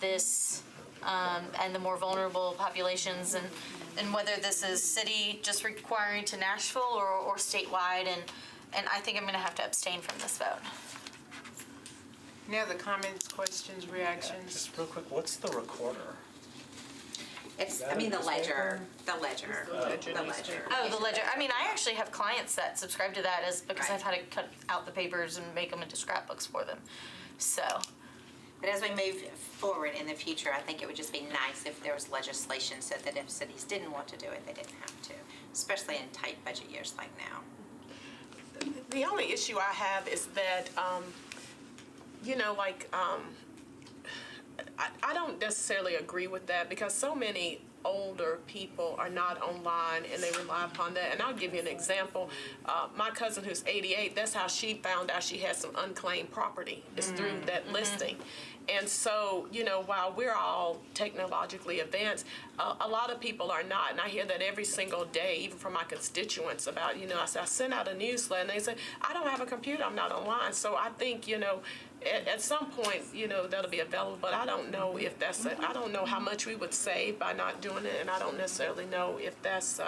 this and the more vulnerable populations, and whether this is city just requiring to Nashville or statewide, and I think I'm going to have to abstain from this vote. Any other comments, questions, reactions? Just real quick, what's the recorder? It's, the ledger. The ledger. Oh, the ledger. I actually have clients that subscribe to that because I've had to cut out the papers and make them into scrapbooks for them. So. But as we move forward in the future, I think it would just be nice if there was legislation so that if cities didn't want to do it, they didn't have to, especially in tight budget years like now. The only issue I have is that, I don't necessarily agree with that because so many older people are not online and they rely upon that. And I'll give you an example. My cousin who's 88, that's how she found out she had some unclaimed property, is through that listing. And so, while we're all technologically advanced, a lot of people are not. And I hear that every single day, even from my constituents about, I send out a newsletter and they say, I don't have a computer, I'm not online. So I think, at some point, that'll be available, but I don't know if I don't know how much we would save by not doing it, and I don't necessarily know if that's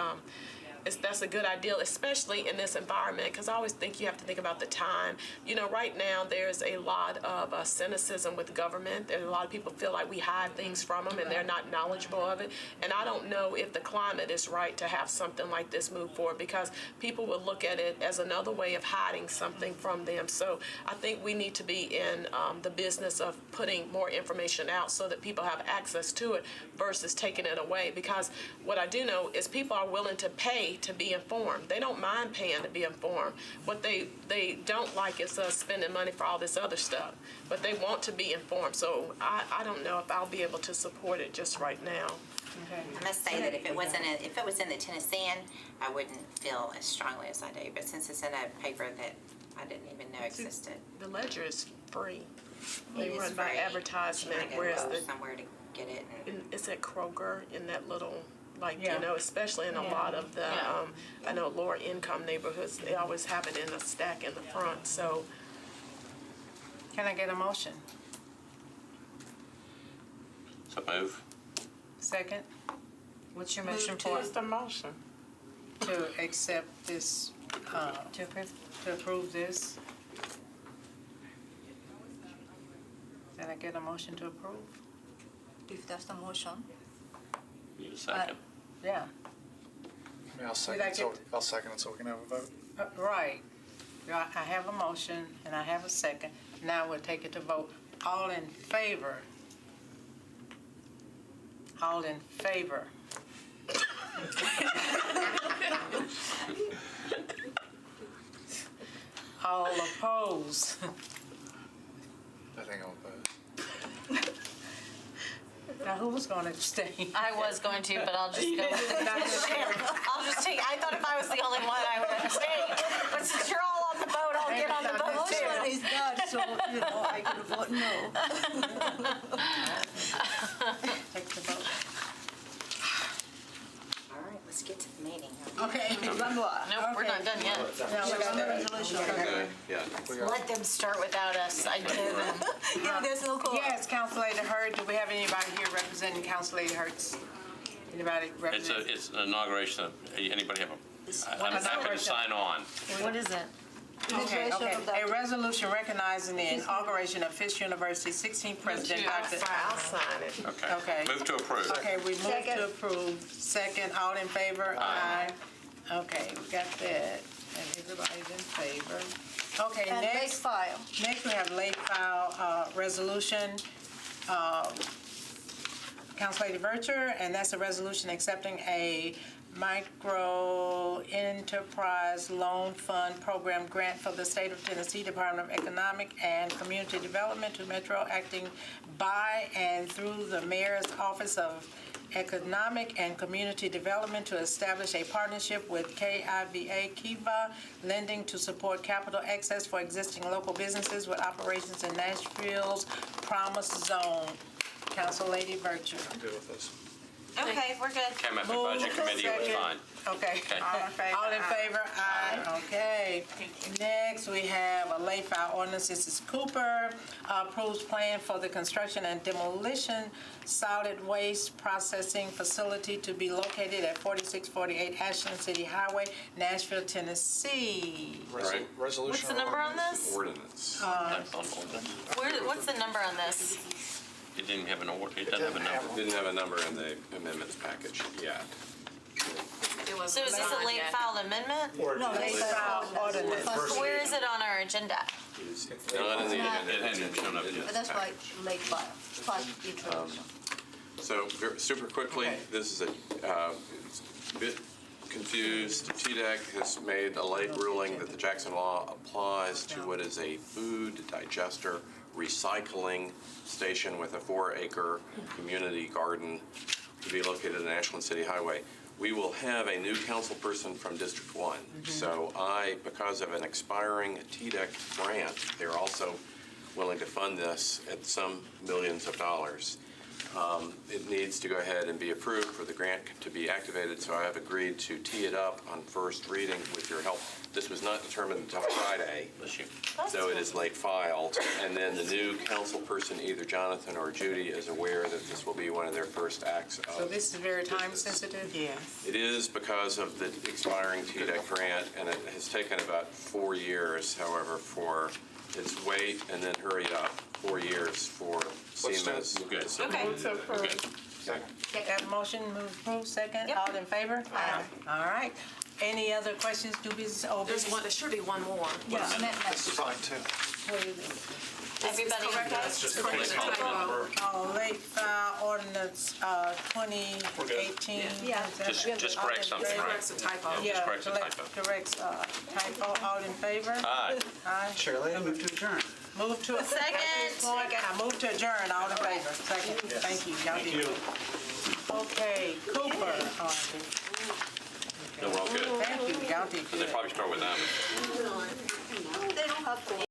a good idea, especially in this environment, because I always think you have to think about the time. Right now there's a lot of cynicism with government. There's a lot of people feel like we hide things from them and they're not knowledgeable of it. And I don't know if the climate is right to have something like this move forward, because people will look at it as another way of hiding something from them. So I think we need to be in the business of putting more information out so that people have access to it versus taking it away. Because what I do know is people are willing to pay to be informed. They don't mind paying to be informed. What they don't like is us spending money for all this other stuff. But they want to be informed. So I don't know if I'll be able to support it just right now. I must say that if it was in the Tennessean, I wouldn't feel as strongly as I do. But since it's in a paper that I didn't even know existed, The Ledger is free. It They is run by free. advertisement, I gotta whereas go the somewhere to get it. it's at Kroger in that little, like, Yeah. you know, especially in a lot of the, I know lower income neighborhoods, they always have it in a stack in the front, so. Can I get a motion? So move. Second? What's your motion for? What's the motion? To accept this, To approve? to approve this. Can I get a motion to approve? If that's the motion. Need a second. Yeah, I mean, I'll second I it so get- we can have a vote. right. Yeah, I have a motion and I have a second. Now we'll take it to vote. All in favor? All in favor? All opposed? I think I'll vote. Now, who was going to abstain? I was going to, but I'll just go with the I'll just take, I thought if I was the only one, I would abstain. But since you're all on the boat, I'll get on the boat Motion too. is done, so, I could vote no. Take the vote. All right, let's get to the meeting. Okay. Nope, we're not done yet. Now we got the Yeah. Let them start without us. I dare them. Yeah, there's no call. Yes, Council Lady Hurd. Do we have anybody here representing Council Lady Hurd's? Anybody representing? It's an inauguration. Anybody have I'm happy to sign on. What is it? Okay. A resolution recognizing the inauguration of Fisk University's 16th president, Dr. I'll sign it. Okay. Move to approve. Okay, we move to approve. Second, all in favor? Aye. Okay, we got that, and everybody's in favor. Okay, And late next. file. Next, we have late file resolution, Council Lady Vercher, and that's a resolution accepting a micro enterprise loan fund program grant for the State of Tennessee Department of Economic and Community Development to Metro, acting by and through the Mayor's Office of Economic and Community Development to establish a partnership with Kiva Lending to support capital access for existing local businesses with operations in Nashville's Promise Zone. Council Lady Vercher. I'm good with this. Okay, we're good. Came after Budget Committee, it was fine. Okay. Okay. All in favor? Aye. Okay. Next, we have a late file ordinance. This is Cooper. Approves plan for the construction and demolition solid waste processing facility to be located at 4648 Ashland City Highway, Nashville, Tennessee. Right. Resolution. What's the number on this? Ordinance. That's on hold. What's the number on this? It didn't have an order, it doesn't have a number. Didn't have a number in the amendments package yet. So is this a late filed amendment? No, Late file ordinance. Where is it on our agenda? Not in the, it hadn't shown up yet. That's why late file, it's part of the introduction. So super quickly, this is a bit confused. TDEC has made a late ruling that the Jackson law applies to what is a food digester recycling station with a 4-acre community garden to be located on Ashland City Highway. We will have a new council person from District 1. So because of an expiring TDEC grant, they're also willing to fund this at some millions of dollars. It needs to go ahead and be approved for the grant to be activated, so I have agreed to tee it up on first reading with your help. This was not determined until Friday, so it is late filed. And then the new council person, either Jonathan or Judy, is aware that this will be one of their first acts of. So this is very time sensitive? Yes. It is because of the expiring TDEC grant, and it has taken about 4 years, however, for its wait and then hurry up, 4 years for Siemens. Good. Okay. Got a motion, move approve, second, all in favor? Aye. All right. Any other questions, do business, old There's business? one, there should be one more. Yeah, This is fine too. What is it? Everybody Late file ordinance 2018. Yeah. Just correct something, right? Corrects a typo. Yeah, corrects a typo. corrects typo. All in favor? Aye. Aye. Chair Lady, move to adjourn. Move to. Second. I move to adjourn, all in favor. Second. Thank you. Y'all did. Okay, Cooper. No, we're all good. Thank you. Y'all did They good. probably start with that. They don't have to.